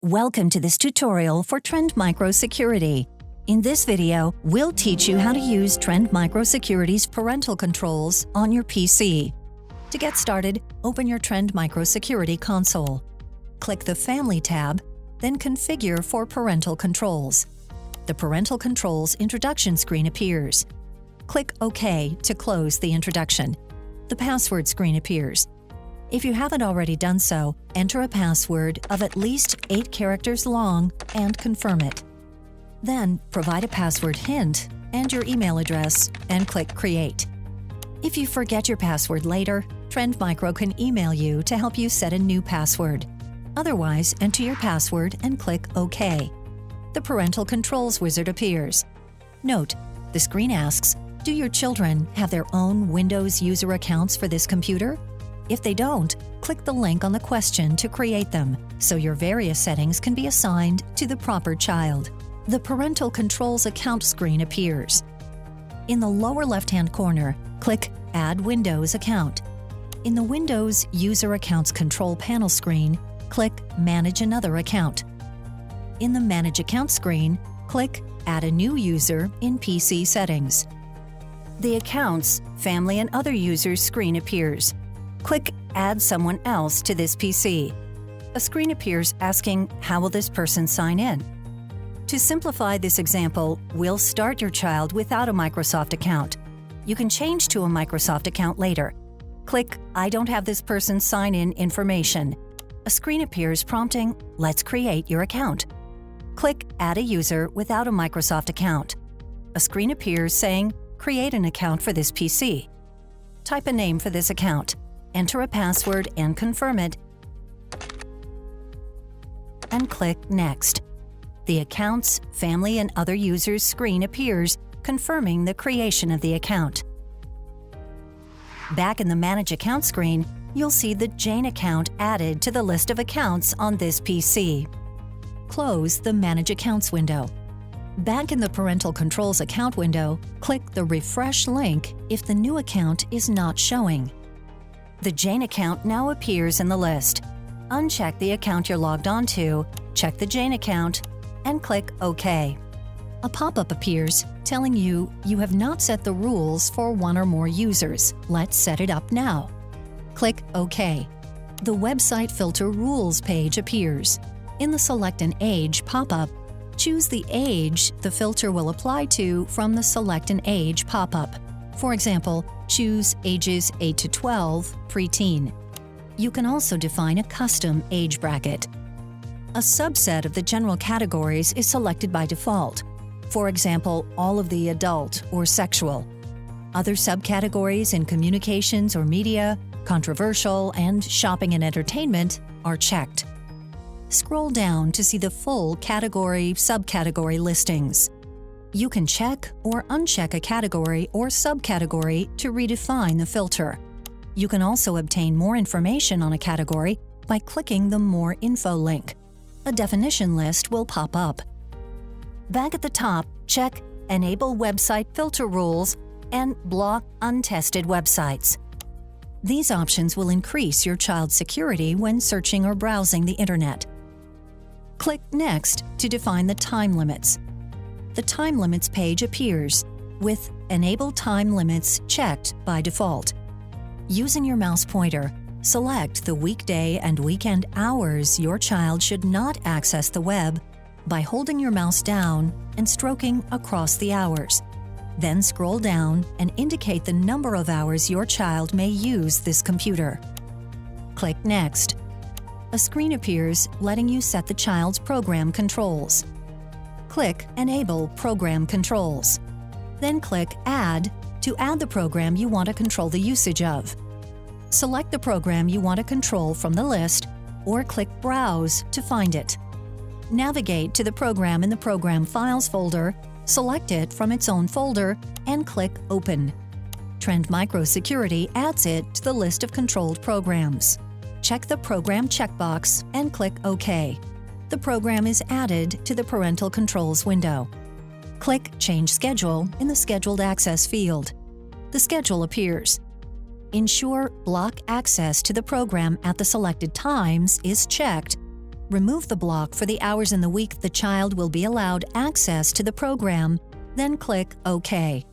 Welcome to this tutorial for Trend Microsecurity. In this video, we'll teach you how to use Trend Microsecurity's parental controls on your PC. To get started, open your Trend Microsecurity console. Click the Family tab, then Configure for Parental Controls. The Parental Controls introduction screen appears. Click OK to close the introduction. The password screen appears. If you haven't already done so, enter a password of at least 8 characters long and confirm it. Then, provide a password hint and your email address and click Create. If you forget your password later, Trend Micro can email you to help you set a new password. Otherwise, enter your password and click OK. The Parental Controls wizard appears. Note, the screen asks, do your children have their own Windows user accounts for this computer? If they don't, click the link on the question to create them, so your various settings can be assigned to the proper child. The Parental Controls account screen appears. In the lower left-hand corner, click Add Windows Account. In the Windows User Accounts Control Panel screen, click Manage Another Account. In the Manage Account screen, click Add a New User in PC Settings. The Accounts, Family and Other Users screen appears. Click Add Someone Else to this PC. A screen appears asking, how will this person sign in? To simplify this example, we'll start your child without a Microsoft account. You can change to a Microsoft account later. Click I don't have this person's sign-in information. A screen appears prompting, let's create your account. Click Add a user without a Microsoft account. A screen appears saying, create an account for this PC. Type a name for this account. Enter a password and confirm it, and click Next. The Accounts, Family and Other Users screen appears, confirming the creation of the account. Back in the Manage Account screen, you'll see the Jane account added to the list of accounts on this PC. Close the Manage Accounts window. Back in the Parental Controls account window, click the Refresh link if the new account is not showing. The Jane account now appears in the list. Uncheck the account you're logged onto, check the Jane account, and click OK. A pop-up appears telling you have not set the rules for one or more users. Let's set it up now. Click OK. The Website Filter Rules page appears. In the Select an Age pop-up, choose the age the filter will apply to from the Select an Age pop-up. For example, choose ages 8 to 12, preteen. You can also define a custom age bracket. A subset of the general categories is selected by default. For example, all of the adult or sexual. Other subcategories in communications or media, controversial, and shopping and entertainment are checked. Scroll down to see the full category/subcategory listings. You can check or uncheck a category or subcategory to redefine the filter. You can also obtain more information on a category by clicking the More Info link. A definition list will pop up. Back at the top, check Enable Website Filter Rules and Block Untested Websites. These options will increase your child's security when searching or browsing the Internet. Click Next to define the time limits. The Time Limits page appears, with Enable Time Limits checked by default. Using your mouse pointer, select the weekday and weekend hours your child should not access the web by holding your mouse down and stroking across the hours. Then scroll down and indicate the number of hours your child may use this computer. Click Next. A screen appears letting you set the child's program controls. Click Enable Program Controls. Then click Add to add the program you want to control the usage of. Select the program you want to control from the list, or click Browse to find it. Navigate to the program in the Program Files folder, select it from its own folder, and click Open. Trend Microsecurity adds it to the list of controlled programs. Check the Program checkbox and click OK. The program is added to the Parental Controls window. Click Change Schedule in the Scheduled Access field. The schedule appears. Ensure Block Access to the program at the selected times is checked Remove the block for the hours in the week the child will be allowed access to the program, then click OK.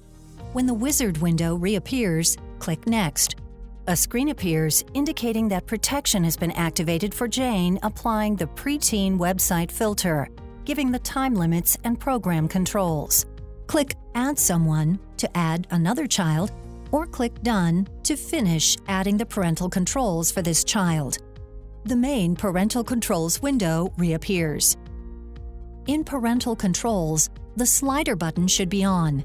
When the wizard window reappears, click Next. A screen appears indicating that protection has been activated for Jane, applying the preteen website filter, giving the time limits and program controls. Click Add Someone to add another child, or click Done to finish adding the parental controls for this child. The main parental controls window reappears. In parental controls, the slider button should be on.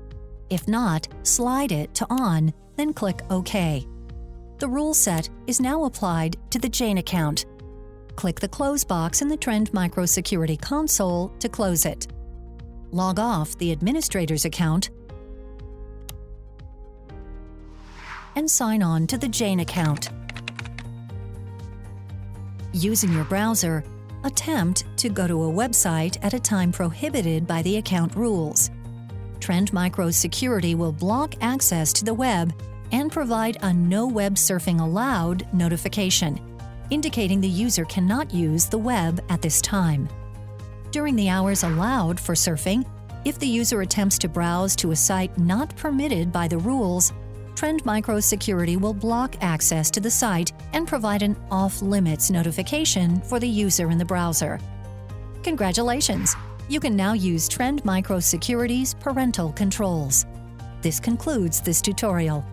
If not, slide it to on, then click OK. The rule set is now applied to the Jane account. Click the Close box in the Trend Micro Security console to close it. Log off the administrator's account and sign on to the Jane account. Using your browser, attempt to go to a website at a time prohibited by the account rules. Trend Micro Security will block access to the web and provide a No Web Surfing Allowed notification, indicating the user cannot use the web at this time. During the hours allowed for surfing, if the user attempts to browse to a site not permitted by the rules, Trend Micro Security will block access to the site and provide an off-limits notification for the user in the browser. Congratulations! You can now use Trend Micro Security's parental controls. This concludes this tutorial.